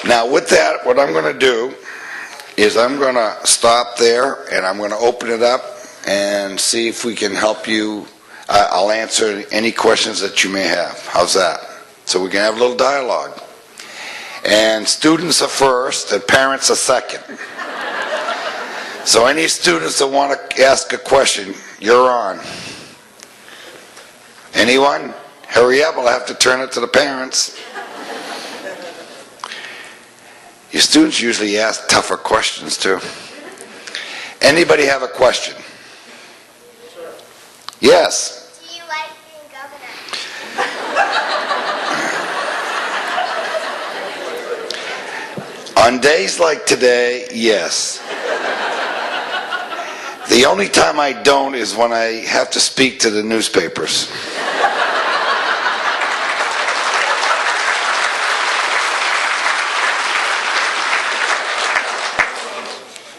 Now with that, what I'm going to do is I'm going to stop there and I'm going to open it up and see if we can help you. I'll answer any questions that you may have. How's that? So we can have a little dialogue. And students are first and parents are second. So any students that want to ask a question, you're on. Anyone? Hurry up, I'll have to turn it to the parents. Your students usually ask tougher questions too. Anybody have a question? Yes. Do you like being governor? On days like today, yes. The only time I don't is when I have to speak to the newspapers.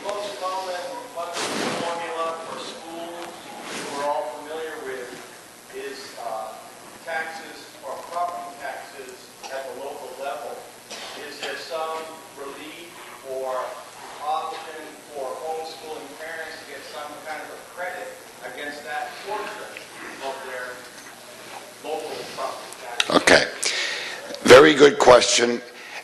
Most common budget formula for schools we're all familiar with is taxes or property taxes at the local level. Is there some relief or option for homeschooling parents to get some kind of a credit against that portion of their local property tax? Okay. Very good question.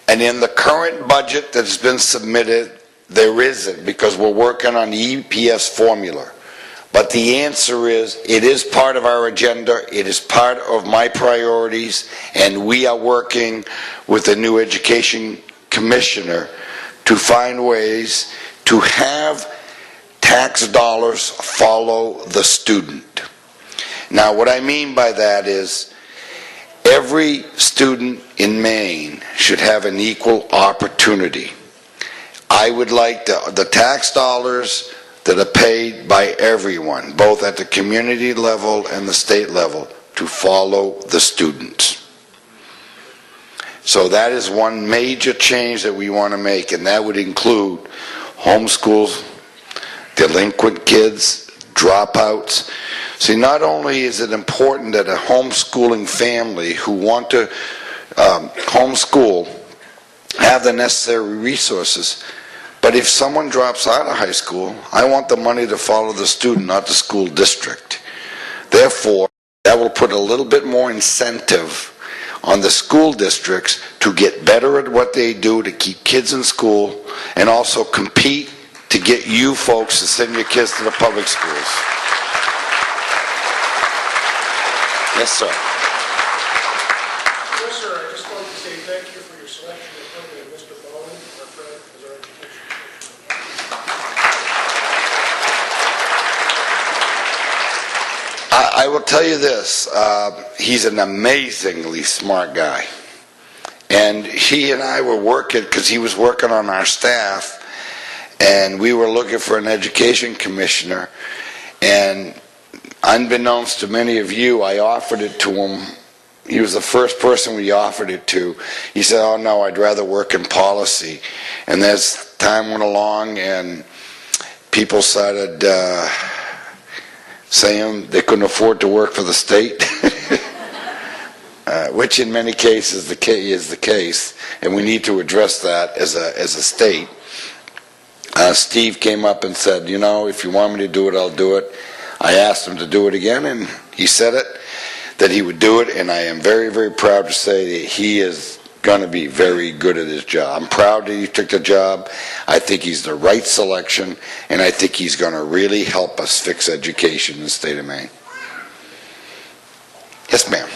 And in the current budget that's been submitted, there isn't, because we're working on the EPS formula. But the answer is, it is part of our agenda, it is part of my priorities, and we are working with the new education commissioner to find ways to have tax dollars follow the student. Now, what I mean by that is, every student in Maine should have an equal opportunity. I would like the tax dollars that are paid by everyone, both at the community level and the state level, to follow the students. So that is one major change that we want to make, and that would include homeschools, delinquent kids, dropouts. See, not only is it important that a homeschooling family who want to homeschool have the necessary resources, but if someone drops out of high school, I want the money to follow the student, not the school district. Therefore, that will put a little bit more incentive on the school districts to get better at what they do to keep kids in school, and also compete to get you folks to send your kids to the public schools. Yes, sir. Yes, sir. I just wanted to say thank you for your selection of putting Mr. Bowen, our friend, as our education. I will tell you this, he's an amazingly smart guy. And he and I were working, because he was working on our staff, and we were looking for an education commissioner, and unbeknownst to many of you, I offered it to him. He was the first person we offered it to. He said, oh no, I'd rather work in policy. And as time went along and people started saying they couldn't afford to work for the state, which in many cases is the case, and we need to address that as a state. Steve came up and said, you know, if you want me to do it, I'll do it. I asked him to do it again, and he said that he would do it, and I am very, very proud to say that he is going to be very good at his job. I'm proud that he took the job. I think he's the right selection, and I think he's going to really help us fix education in the state of Maine. Yes, ma'am.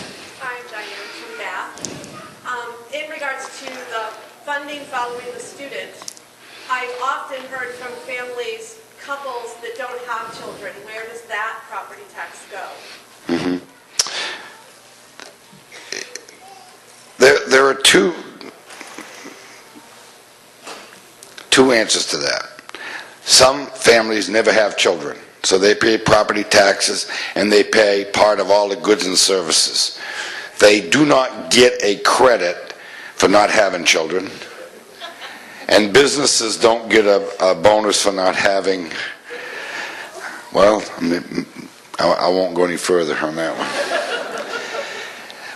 I'm Diane from Bath. In regards to the funding following the student, I've often heard from families, couples that don't have children. Where does that property tax go? Mm-hmm. There are two answers to that. Some families never have children, so they pay property taxes and they pay part of all the goods and services. They do not get a credit for not having children, and businesses don't get a bonus for not having, well, I won't go any further on that one.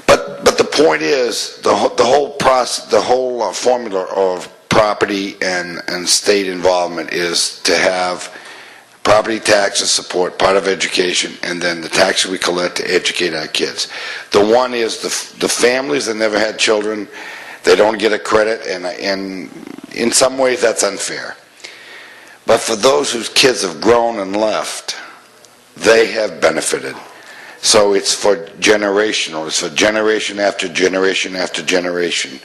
But the point is, the whole process, the whole formula of property and state involvement is to have property taxes support part of education, and then the taxes we collect to educate our kids. The one is the families that never had children, they don't get a credit, and in some ways that's unfair. But for those whose kids have grown and left, they have benefited. So it's for generational. It's for generation after generation after generation.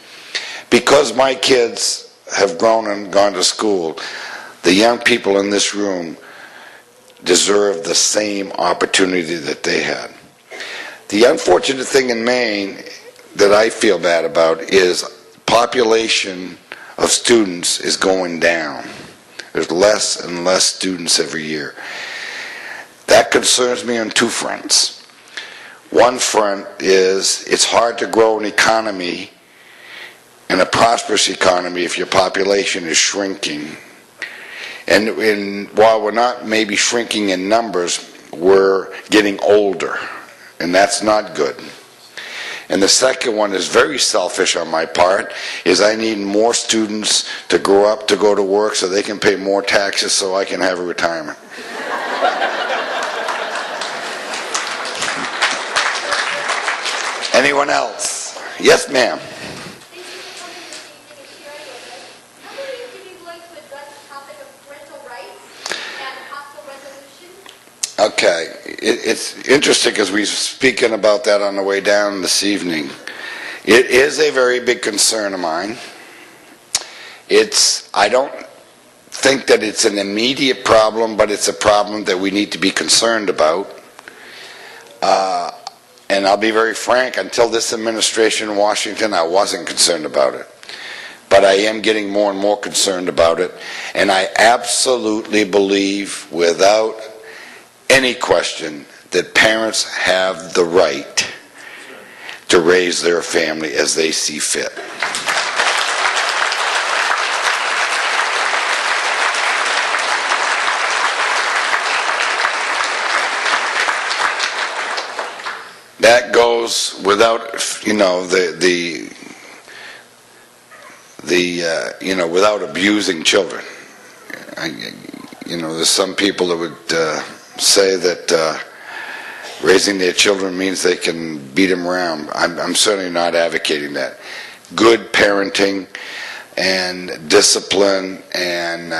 Because my kids have grown and gone to school, the young people in this room deserve the same opportunity that they had. The unfortunate thing in Maine that I feel bad about is population of students is going down. There's less and less students every year. That concerns me on two fronts. One front is it's hard to grow an economy, and a prosperous economy, if your population is shrinking. And while we're not maybe shrinking in numbers, we're getting older, and that's not good. And the second one is very selfish on my part, is I need more students to grow up to go to work so they can pay more taxes so I can have a retirement. Anyone else? Yes, ma'am. Thank you for coming this evening and sharing with us. How many of you would like to address the topic of parental rights and hostile resolution? Okay, it's interesting because we were speaking about that on the way down this evening. It is a very big concern of mine. I don't think that it's an immediate problem, but it's a problem that we need to be concerned about. And I'll be very frank, until this administration in Washington, I wasn't concerned about it. But I am getting more and more concerned about it. And I absolutely believe, without any question, that parents have the right to raise their family as they see fit. That goes without, without abusing children. There's some people that would say that raising their children means they can beat them around. I'm certainly not advocating that. Good parenting and discipline and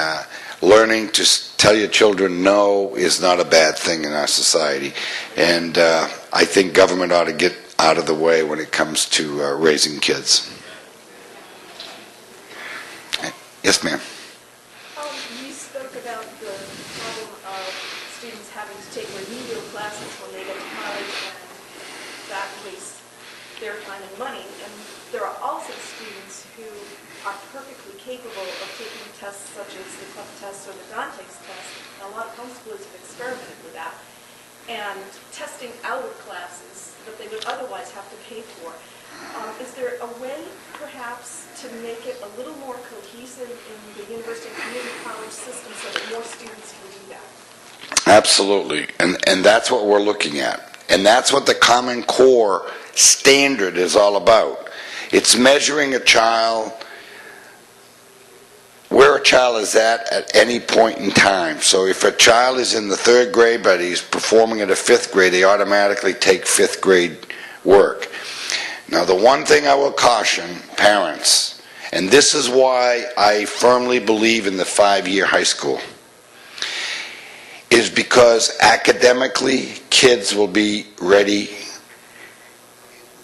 learning to tell your children no is not a bad thing in our society. And I think government ought to get out of the way when it comes to raising kids. Yes, ma'am. You spoke about the problem of students having to take remedial classes when they get to college, and that wastes their time and money. And there are also students who are perfectly capable of taking tests such as the CLEP test or the Dante's test. A lot of homeschoolers have experimented with that. And testing out of classes that they would otherwise have to pay for. Is there a way, perhaps, to make it a little more cohesive in the university and community college system so that more students can do that? Absolutely. And that's what we're looking at. And that's what the Common Core standard is all about. It's measuring a child where a child is at any point in time. So if a child is in the 3rd grade but he's performing at a 5th grade, they automatically take 5th grade work. Now, the one thing I will caution parents, and this is why I firmly believe in the 5-year high school, is because academically kids will be ready,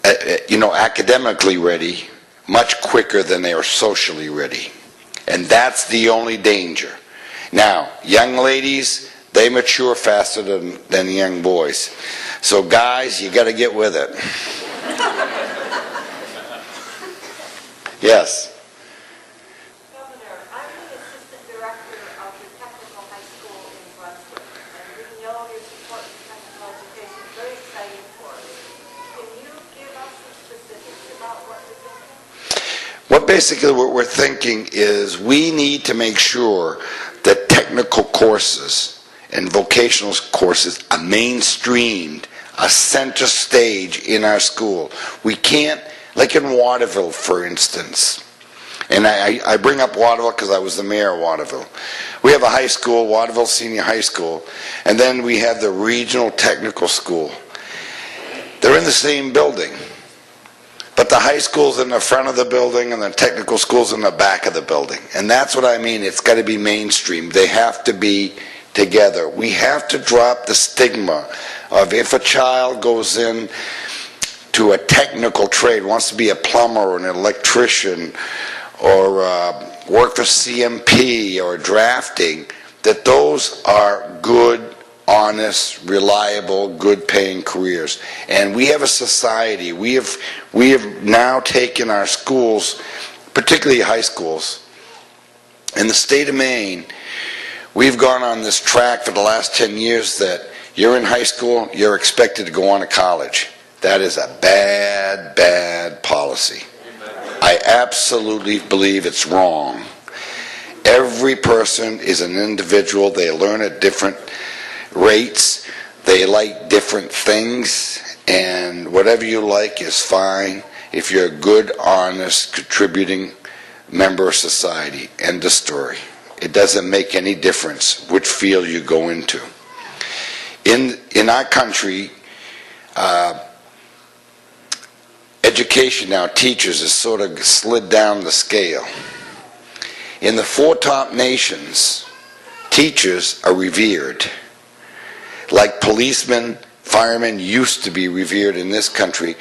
academically ready much quicker than they are socially ready. And that's the only danger. Now, young ladies, they mature faster than young boys. So guys, you got to get with it. Yes. Governor, I'm the assistant director of the technical high school in Brunswick, and we know your support for technical education is very exciting for us. Can you give us some specifics about what you're thinking? Basically what we're thinking is we need to make sure that technical courses and vocational courses are mainstreamed, a center stage in our school. We can't Like in Waterville, for instance. And I bring up Waterville because I was the mayor of Waterville. We have a high school, Waterville Senior High School, and then we have the Regional Technical School. They're in the same building, but the high school's in the front of the building and the technical school's in the back of the building. And that's what I mean, it's got to be mainstream. They have to be together. We have to drop the stigma of if a child goes in to a technical trade, wants to be a plumber or an electrician or work for CMP or drafting, that those are good, honest, reliable, good-paying careers. And we have a society, we have now taken our schools, particularly high schools, in the state of Maine. We've gone on this track for the last 10 years that you're in high school, you're expected to go on to college. That is a bad, bad policy. I absolutely believe it's wrong. Every person is an individual. They learn at different rates. They like different things. And whatever you like is fine if you're a good, honest, contributing member of society. End of story. It doesn't make any difference which field you go into. In our country, education now, teachers, has sort of slid down the scale. In the 4 top nations, teachers are revered. Like policemen, firemen used to be revered in this country,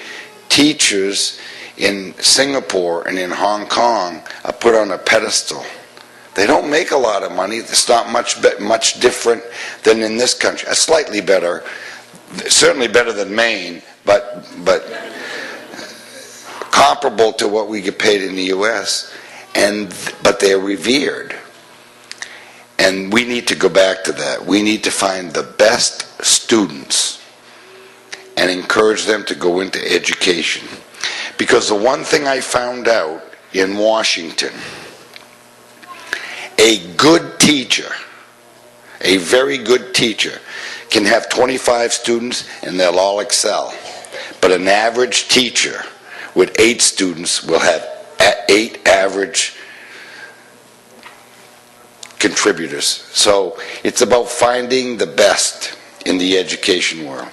teachers in Singapore and in Hong Kong are put on a pedestal. They don't make a lot of money. It's not much different than in this country. Slightly better, certainly better than Maine, but comparable to what we get paid in the U.S., but they're revered. And we need to go back to that. We need to find the best students and encourage them to go into education. Because the one thing I found out in Washington, a good teacher, a very good teacher, can have 25 students and they'll all excel. But an average teacher with 8 students will have 8 average contributors. So it's about finding the best in the education world.